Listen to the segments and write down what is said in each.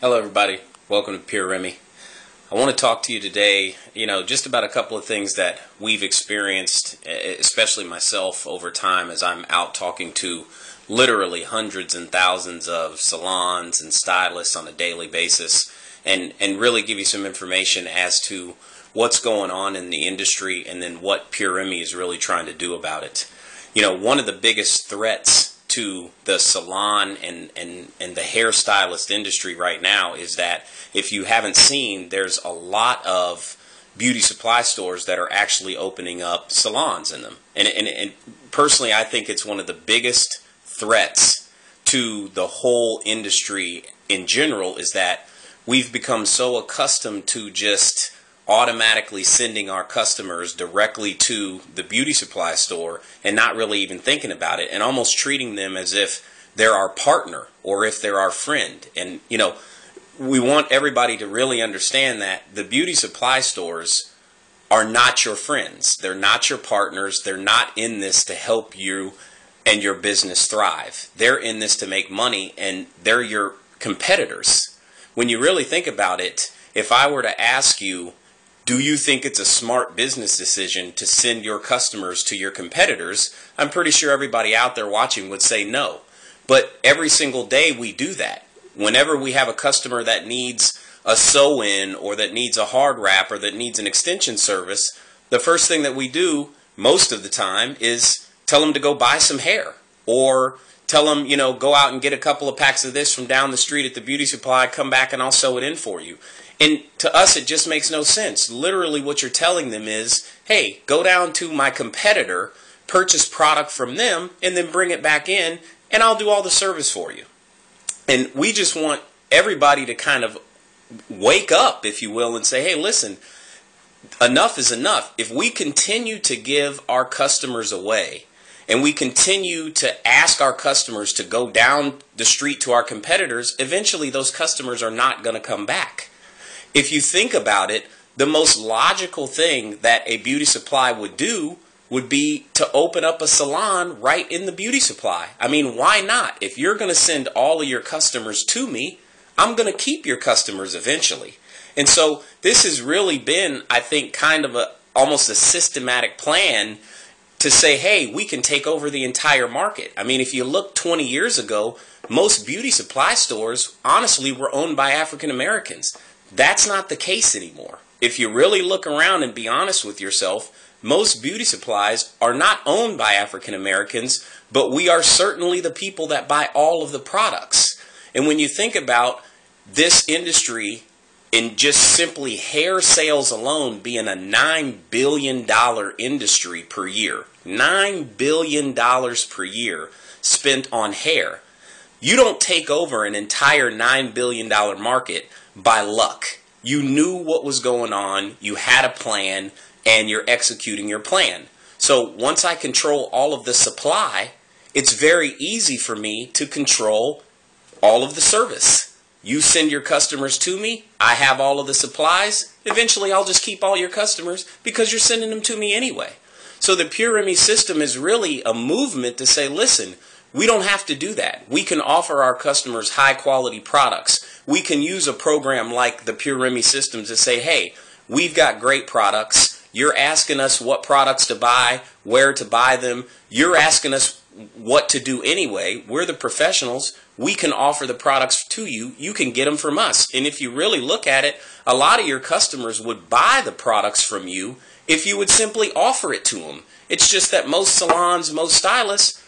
Hello everybody, welcome to Pure Remy. I want to talk to you today, just about a couple of things that we've experienced, especially myself over time as I'm out talking to literally hundreds and thousands of salons and stylists on a daily basis, and really give you some information as to what's going on in the industry and then what Pure Remy is really trying to do about it. One of the biggest threats to the salon and the hairstylist industry right now is that if you haven't seen, there's a lot of beauty supply stores that are actually opening up salons in them. And personally, I think it's one of the biggest threats to the whole industry in general is that we've become so accustomed to just automatically sending our customers directly to the beauty supply store and not really even thinking about it and almost treating them as if they're our partner or if they're our friend. And we want everybody to really understand that the beauty supply stores are not your friends. They're not your partners. They're not in this to help you and your business thrive. They're in this to make money, and they're your competitors. When you really think about it, if I were to ask you, do you think it's a smart business decision to send your customers to your competitors? I'm pretty sure everybody out there watching would say no. But every single day we do that. Whenever we have a customer that needs a sew-in or that needs a hard wrap or that needs an extension service, the first thing that we do most of the time is tell them to go buy some hair, or tell them, go out and get a couple of packs of this from down the street at the beauty supply, come back and I'll sew it in for you. And to us, it just makes no sense. Literally what you're telling them is, hey, go down to my competitor, purchase product from them, and then bring it back in, and I'll do all the service for you. And we just want everybody to kind of wake up, if you will, and say, hey, listen, enough is enough. If we continue to give our customers away, and we continue to ask our customers to go down the street to our competitors, eventually those customers are not going to come back. If you think about it, the most logical thing that a beauty supply would do would be to open up a salon right in the beauty supply. I mean, why not? If you're going to send all of your customers to me, I'm going to keep your customers eventually. And so this has really been, I think, kind of almost a systematic plan to say, hey, we can take over the entire market. I mean, if you look 20 years ago, most beauty supply stores, honestly, were owned by African Americans. That's not the case anymore. If you really look around and be honest with yourself, most beauty supplies are not owned by African Americans, but we are certainly the people that buy all of the products. And when you think about this industry in just simply hair sales alone being a $9 billion industry per year, $9 billion per year spent on hair, you don't take over an entire $9 billion market by luck. You knew what was going on, you had a plan, and you're executing your plan. So once I control all of the supply, it's very easy for me to control all of the service. You send your customers to me, I have all of the supplies, eventually I'll just keep all your customers because you're sending them to me anyway. So the Pure Remy system is really a movement to say, listen, we don't have to do that. We can offer our customers high quality products. We can use a program like the Pure Remy system to say, hey, we've got great products. You're asking us what products to buy, where to buy them. You're asking us what to do anyway. We're the professionals. We can offer the products to you. You can get them from us. And if you really look at it, a lot of your customers would buy the products from you if you would simply offer it to them. It's just that most salons, most stylists,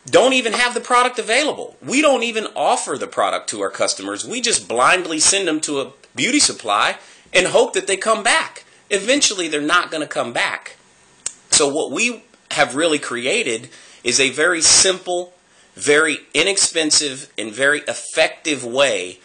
don't even have the product available. We don't even offer the product to our customers. We just blindly send them to a beauty supply and hope that they come back. Eventually, they're not going to come back. So what we have really created is a very simple, very inexpensive, and very effective way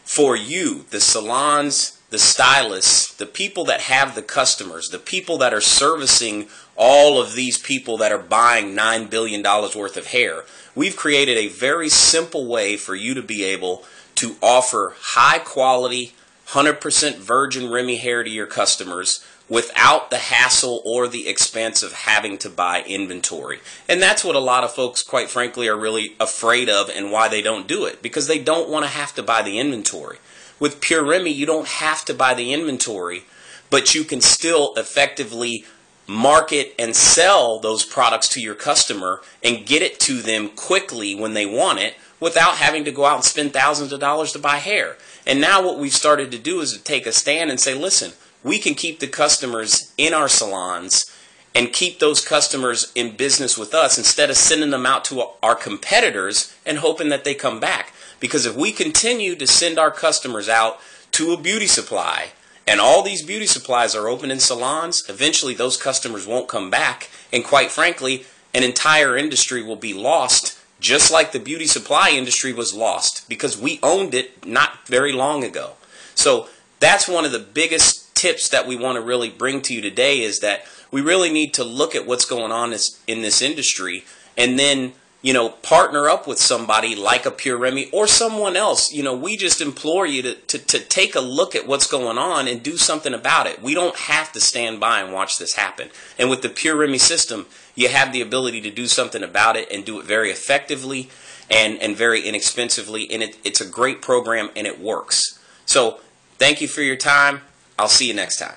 for you, the salons, the stylists, the people that have the customers, the people that are servicing all of these people that are buying $9 billion worth of hair. We've created a very simple way for you to be able to offer high quality, 100% virgin Remy hair to your customers without the hassle or the expense of having to buy inventory. And that's what a lot of folks, quite frankly, are really afraid of, and why they don't do it, because they don't want to have to buy the inventory. With Pure Remy, you don't have to buy the inventory, but you can still effectively market and sell those products to your customer and get it to them quickly when they want it, without having to go out and spend thousands of dollars to buy hair. And now what we've started to do is to take a stand and say, listen, we can keep the customers in our salons and keep those customers in business with us, instead of sending them out to our competitors and hoping that they come back. Because if we continue to send our customers out to a beauty supply, and all these beauty supplies are open in salons, eventually those customers won't come back. And quite frankly, an entire industry will be lost, just like the beauty supply industry was lost, because we owned it not very long ago. So that's one of the biggest tips that we want to really bring to you today, is that we really need to look at what's going on in this industry, and then, you know, partner up with somebody like a Pure Remy or someone else. You know, we just implore you to take a look at what's going on and do something about it. We don't have to stand by and watch this happen. And with the Pure Remy system, you have the ability to do something about it, and do it very effectively and very inexpensively. And it's a great program, and it works. So thank you for your time. I'll see you next time.